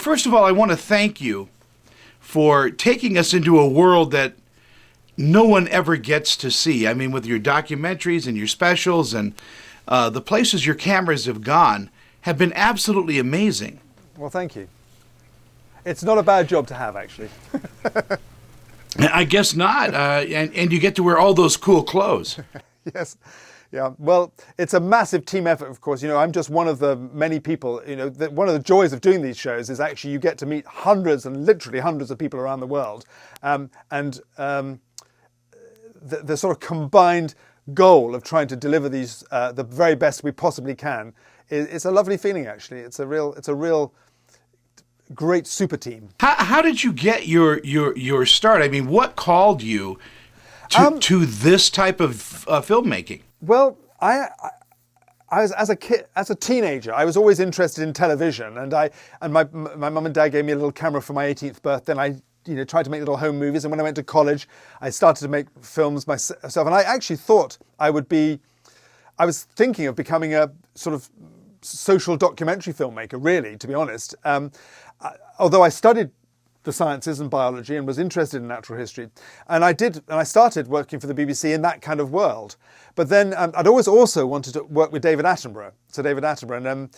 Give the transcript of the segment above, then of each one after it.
first of all, I want to thank you for taking us into a world that no one ever gets to see. I mean, with your documentaries and your specials and the places your cameras have gone have been absolutely amazing. Well, thank you. It's not a bad job to have, actually. I guess not. And you get to wear all those cool clothes. Yes. Yeah. Well, it's a massive team effort, of course. You know, I'm just one of the many people, you know, one of the joys of doing these shows is actually you get to meet hundreds and literally hundreds of people around the world. The sort of combined goal of trying to deliver these, the very best we possibly can, it's a lovely feeling, actually. It's a real great super team. How did you get your start? I mean, what called you to this type of filmmaking? Well, I was as a teenager, I was always interested in television, and my mum and dad gave me a little camera for my 18th birthday, and I tried to make little home movies. And when I went to college, I started to make films myself, and I actually thought I was thinking of becoming a sort of social documentary filmmaker, really, to be honest. Although I studied the sciences and biology and was interested in natural history. And I started working for the BBC in that kind of world. But then I'd always also wanted to work with David Attenborough, and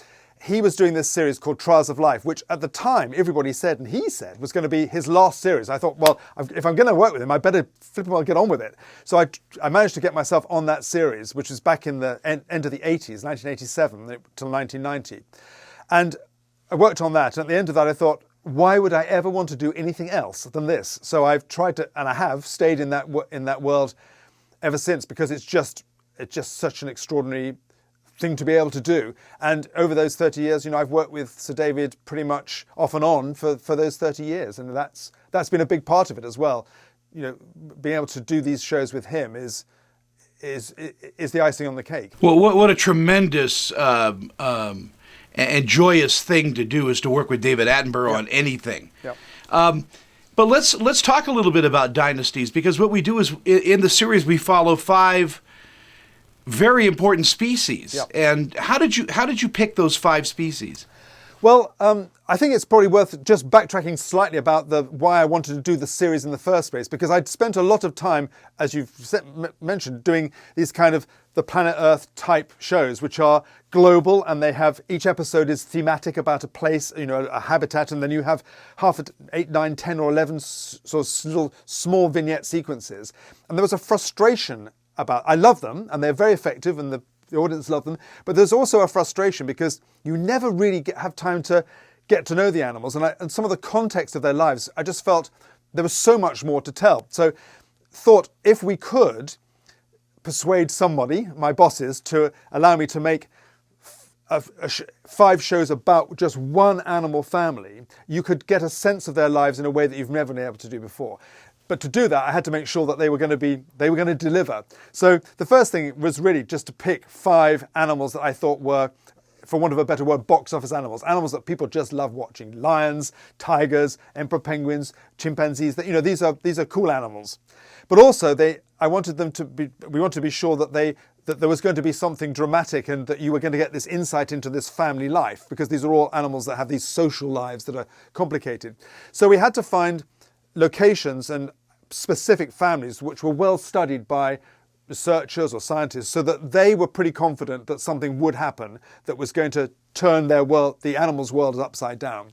he was doing this series called Trials of Life, which at the time everybody said, and he said, was going to be his last series. I thought, well, if I'm going to work with him, I better flip well get on with it. So I managed to get myself on that series, which was back in the end of the 80s, 1987 till 1990. And I worked on that. And at the end of that, I thought, why would I ever want to do anything else than this? So I've tried to, and I have stayed in that world ever since, because it's just such an extraordinary thing to be able to do. And over those 30 years, I've worked with Sir David pretty much off and on for those 30 years, and that's been a big part of it as well. Being able to do these shows with him is the icing on the cake. Well, what a tremendous and joyous thing to do is to work with David Attenborough on anything. Yep. But let's talk a little bit about Dynasties, because what we do is in the series we follow 5 very important species. Yep. And how did you pick those 5 species? Well, I think it's probably worth just backtracking slightly about why I wanted to do the series in the first place, because I'd spent a lot of time, as you've mentioned, doing these kind of the Planet Earth type shows, which are global, and each episode is thematic about a place, a habitat, and then you have 8, 9, 10 or 11 sort of little small vignette sequences. And there was a frustration I love them, and they're very effective, and the audience love them, but there's also a frustration because you never really have time to get to know the animals and some of the context of their lives. I just felt there was so much more to tell. So thought if we could persuade somebody, my bosses, to allow me to make 5 shows about just one animal family, you could get a sense of their lives in a way that you've never been able to do before. But to do that, I had to make sure that they were going to deliver. So the first thing was really just to pick 5 animals that I thought were, for want of a better word, box office animals that people just love watching: lions, tigers, emperor penguins, chimpanzees. These are cool animals. But also, we wanted to be sure that there was going to be something dramatic, and that you were going to get this insight into this family life, because these are all animals that have these social lives that are complicated. So we had to find locations and specific families which were well studied by researchers or scientists, so that they were pretty confident that something would happen that was going to turn the animals' world upside down.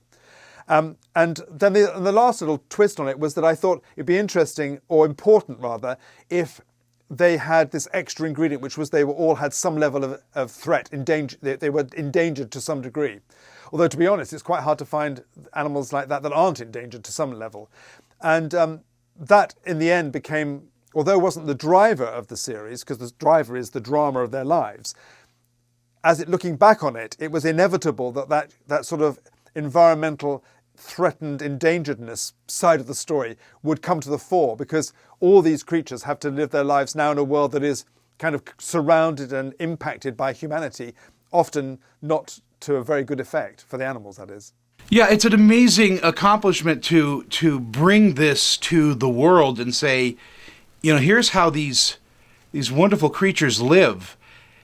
And then the last little twist on it was that I thought it'd be interesting, or important rather, if they had this extra ingredient, which was they all had some level of threat, they were endangered to some degree. Although, to be honest, it's quite hard to find animals like that aren't endangered to some level. And that, in the end, became, although it wasn't the driver of the series, because the driver is the drama of their lives, looking back on it, it was inevitable that sort of environmental threatened endangeredness side of the story would come to the fore, because all these creatures have to live their lives now in a world that is kind of surrounded and impacted by humanity, often not to a very good effect for the animals, that is. Yeah, it's an amazing accomplishment to bring this to the world and say, here's how these wonderful creatures live,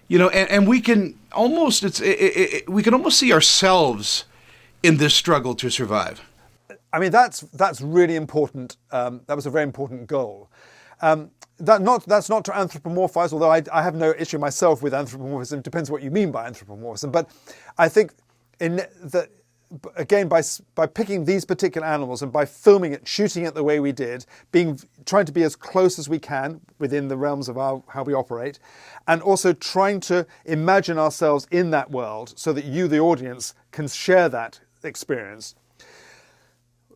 and we can almost we can almost see ourselves in this struggle to survive. I mean, that's really important. That was a very important goal. That's not to anthropomorphize, although I have no issue myself with anthropomorphism. It depends what you mean by anthropomorphism. But I think again, by picking these particular animals and by filming it, shooting it the way we did, trying to be as close as we can within the realms of how we operate, and also trying to imagine ourselves in that world so that you, the audience, can share that experience,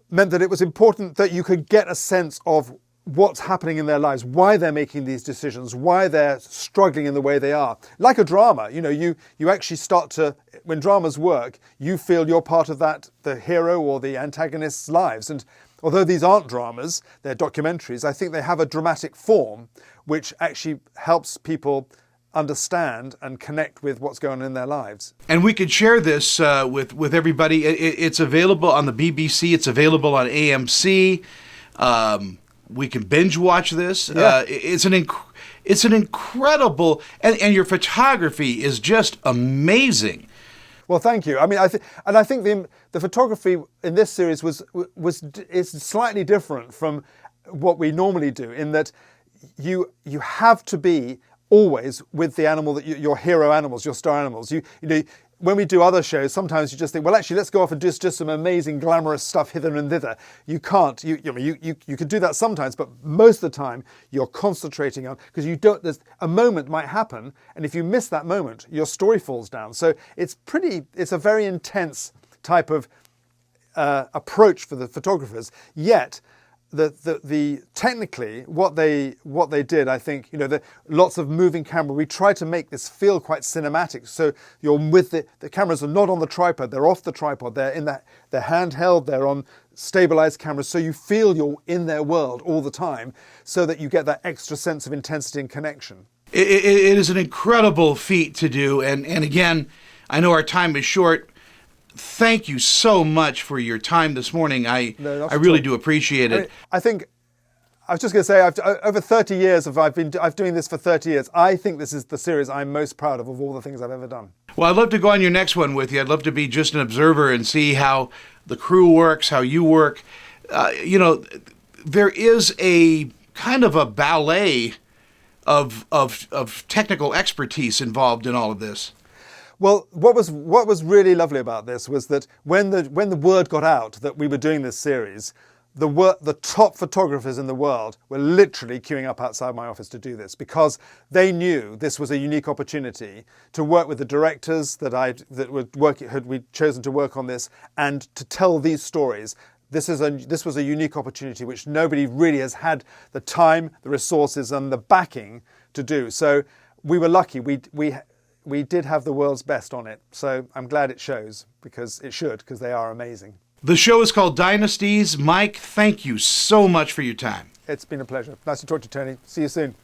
meant that it was important that you could get a sense of what's happening in their lives, why they're making these decisions, why they're struggling in the way they are. Like a drama, you actually start to, when dramas work, you feel you're part of that, the hero or the antagonist's lives. And although these aren't dramas, they're documentaries, I think they have a dramatic form which actually helps people understand and connect with what's going on in their lives. And we could share this with everybody. It's available on the BBC. It's available on AMC. We can binge watch this. Yeah. It's an incredible, and your photography is just amazing. Well, thank you. I mean, I think the photography in this series is slightly different from what we normally do, in that you have to be always with the animal that your hero animals, your star animals. When we do other shows, sometimes you just think, well, actually, let's go off and do just some amazing, glamorous stuff hither and thither. You can't. You could do that sometimes, but most of the time you're concentrating on, because there's a moment might happen, and if you miss that moment, your story falls down. So it's a very intense type of approach for the photographers. Yet the technically what they did, I think, lots of moving camera. We try to make this feel quite cinematic. So you're with the cameras are not on the tripod; they're off the tripod. They're handheld. They're on stabilized cameras, so you feel you're in their world all the time, so that you get that extra sense of intensity and connection. It is an incredible feat to do, and again, I know our time is short. Thank you so much for your time this morning. I really do appreciate it. I think I was just going to say, over 30 years I've been doing this for 30 years. I think this is the series I'm most proud of all the things I've ever done. Well, I'd love to go on your next one with you. I'd love to be just an observer and see how the crew works, how you work. There is a kind of a ballet of technical expertise involved in all of this. Well, what was really lovely about this was that when the word got out that we were doing this series, the top photographers in the world were literally queuing up outside my office to do this, because they knew this was a unique opportunity to work with the directors we'd chosen to work on this, and to tell these stories. This was a unique opportunity which nobody really has had the time, the resources, and the backing to do. So we were lucky. We did have the world's best on it, so I'm glad it shows, because they are amazing. The show is called Dynasties. Mike, thank you so much for your time. It's been a pleasure. Nice to talk to you, Tony. See you soon.